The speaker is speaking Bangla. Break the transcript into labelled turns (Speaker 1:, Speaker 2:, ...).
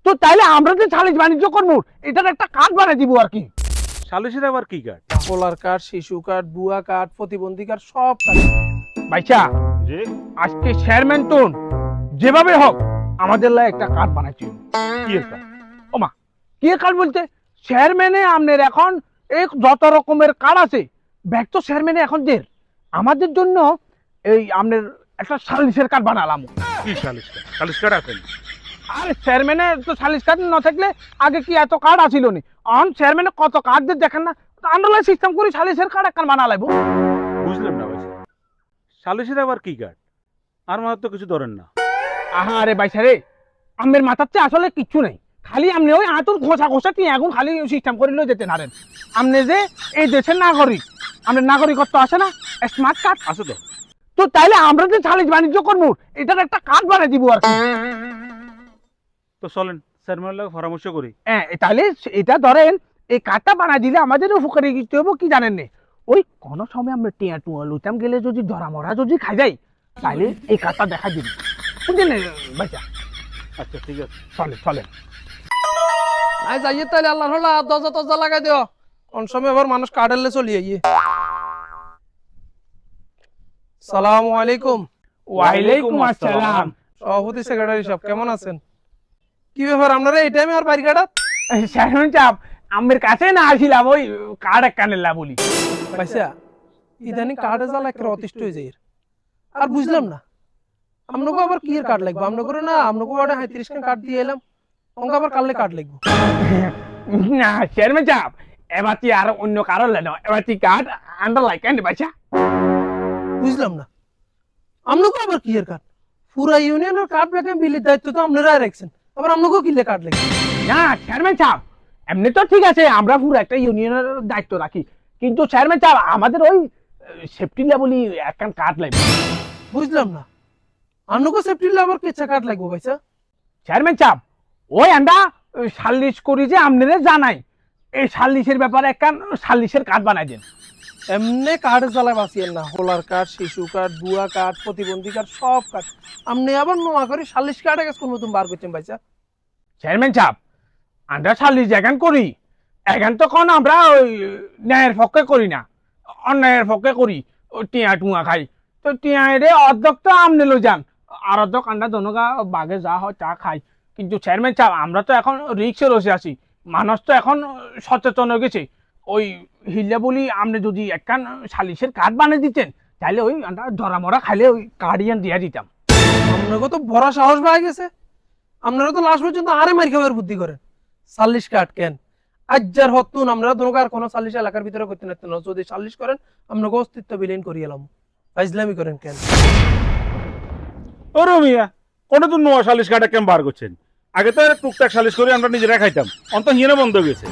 Speaker 1: তো তাইলে আমরা যে সালিশ বাণিজ্য করবো এটার একটা কার্ড বানিয়ে দিব আর কি।
Speaker 2: সালিশের আবার কি কার্ড?
Speaker 3: পোলার কার্ড, শিশু কার্ড, বুয়া কার্ড, প্রতিবন্ধী কার্ড, সব কার্ড।
Speaker 1: ভাইসা
Speaker 2: যে
Speaker 1: আজকে চেয়ারম্যান তো যেভাবে হোক আমাদের লাই একটা কার্ড বানাইছি।
Speaker 2: কি এর কার্ড?
Speaker 1: ওমা কি কার্ড বলতে চেয়ারম্যানে আপনার এখন এই যত রকমের কার্ড আছে ব্যাগ তো চেয়ারম্যানে এখন দের আমাদের জন্য এই আপনার একটা সালিশের কার্ড বানালাম।
Speaker 2: কি সালিশ কার্ড? সালিশ কার্ড আছে?
Speaker 1: আর চেয়ারম্যানে তো সালিশ কার্ড না থাকলে আগে কি এত কার্ড আছিল নি? অন চেয়ারম্যানে কত কার্ড দিয়ে দেখেন না, আন্ডারলাইন সিস্টেম করে সালিশের কার্ড একটা বানা লাগবো।
Speaker 2: বুঝলাম না ভাই। সালিশের আবার কি কার্ড? আর মাথার তো কিছু ধরেন না।
Speaker 1: আহারে বাইসা রে, আমের মাথাতে আসলে কিচ্ছু নেই, খালি আপনি ওই আতুর ঘষা ঘষা কি এখন খালি সিস্টেম করিলেও যেতে নারেন। আপনি যে এই দেশের নাগরিক, আপনার নাগরিকত্ব আছে না, স্মার্ট কার্ড
Speaker 2: আছে তো?
Speaker 1: তো তাইলে আমরা যে সালিশ বাণিজ্য করবো এটার একটা কার্ড বানিয়ে দিব আর কি।
Speaker 2: তো চলেন চেয়ারম্যানের লগে পরামর্শ করি।
Speaker 1: হ্যাঁ তাহলে এটা ধরেন এই কার্ডটা বানাই দিলে আমাদের উপকারে কিছু হবো কি জানেন নে, ওই কোনো সময় আমরা টিয়া টুয়া লুতাম গেলে যদি ধরা মরা যদি খাই যাই তাহলে এই কার্ডটা দেখা দিবি, বুঝলেন ভাইসা?
Speaker 2: আচ্ছা ঠিক আছে।
Speaker 1: চলে চলে
Speaker 3: আই যাইয়ে তাইলে আল্লাহর হলা দরজা টরজা লাগাই দিও, কোন সময় আবার মানুষ কার্ডেলে চলি আইয়ে। সালামু আলাইকুম।
Speaker 1: ওয়ালাইকুম আসসালাম।
Speaker 3: সভাপতি সেক্রেটারি সাহেব কেমন আছেন? কি ব্যাপার আপনারা এই টাইমে আর বাড়ি কাটাত?
Speaker 1: চেয়ারম্যান সাহেব আমের কাছে না আসিলাম ওই কার্ড একখানেলা বলি।
Speaker 3: পয়সা ইদানিং কার্ডে জ্বালা একটা অতিষ্ঠ হয়ে যায়। আর বুঝলাম না আপনাকে আবার কি এর কার্ড লাগবে? আপনাকে না আপনাকে ওটা ৩৫ খান কার্ড দিয়ে এলাম, আমাকে আবার কাললে কার্ড লাগবে।
Speaker 1: না চেয়ারম্যান সাহেব এবার তুই আর অন্য কারো লেন, এবার তুই কার্ড আন্ডারলাইন কেন বাইসা?
Speaker 3: বুঝলাম না আপনাকে আবার কি এর কার্ড? পুরা ইউনিয়নের কার্ড ব্যাকে বিলির দায়িত্ব তো আপনারা রাখছেন, আবার আপনাকেও কিলে কার্ড লাগবে?
Speaker 1: না চেয়ারম্যান সাহেব এমনি তো ঠিক আছে, আমরা পুরো একটা ইউনিয়নের দায়িত্ব রাখি, কিন্তু চেয়ারম্যান সাহেব আমাদের ওই সেফটি লেভেলই একখান কার্ড লাগবে।
Speaker 3: বুঝলাম না আপনাকে সেফটি আবার কেঁচা কার্ড লাগবে পয়সা?
Speaker 1: চেয়ারম্যান সাহেব ওই আমরা সালিশ করি যে আপনাদের জানাই, এই সালিশের ব্যাপারে একখান সালিশের কার্ড বানাই দেন।
Speaker 3: এমনি কার্ড জ্বালায় বাঁচিয়েন না, হোলার কার্ড, শিশু কার্ড, বুয়া কার্ড, প্রতিবন্ধী কার্ড, সব কার্ড আপনি আবার নোয়া করে সালিশ কার্ডে কাছে কোন নতুন বার করছেন পয়সা?
Speaker 1: চেয়ারম্যান সাহেব আমরা সালিশ এখান করি, এখান তো কোন আমরা ওই ন্যায়ের পক্ষে করি না, অন্যায়ের পক্ষে করি, ওই টিয়া টুয়া খাই। তো টিয়া রে অর্ধেক তো আমনে লো যান, আর অর্ধেক আমরা দনগা বাগে যা হয় তা খাই। কিন্তু চেয়ারম্যান সাহেব আমরা তো এখন রিক্সে বসে আছি, মানুষ তো এখন সচেতন হয়ে গেছে, ওই হিল্লা বলি আপনি যদি একখান সালিশের কার্ড বানিয়ে দিতেন তাহলে ওই আমরা ধরা মরা খাইলে ওই কার্ডিয়ান দিয়ে দিতাম।
Speaker 3: আপনাকে তো বড় সাহস পাওয়া গেছে, আপনারা তো লাস্ট পর্যন্ত আরে মার খাবার বুদ্ধি করেন। সালিশ কার্ড কেন আজ্জার হতুন আমরা দনকার কোন সালিশ এলাকার ভিতরে করতে না, যদি সালিশ করেন আপনাকে অস্তিত্ব বিলীন করিয়ে এলাম। ফাইজলামি করেন কেন?
Speaker 2: ও রমিয়া, কোনো তো নোয়া সালিশ কার্ড কেমন বার করছেন? আগে তো টুকটাক সালিশ করে আমরা নিজেরা খাইতাম, অন্ত হিনে বন্ধ হয়ে গেছে।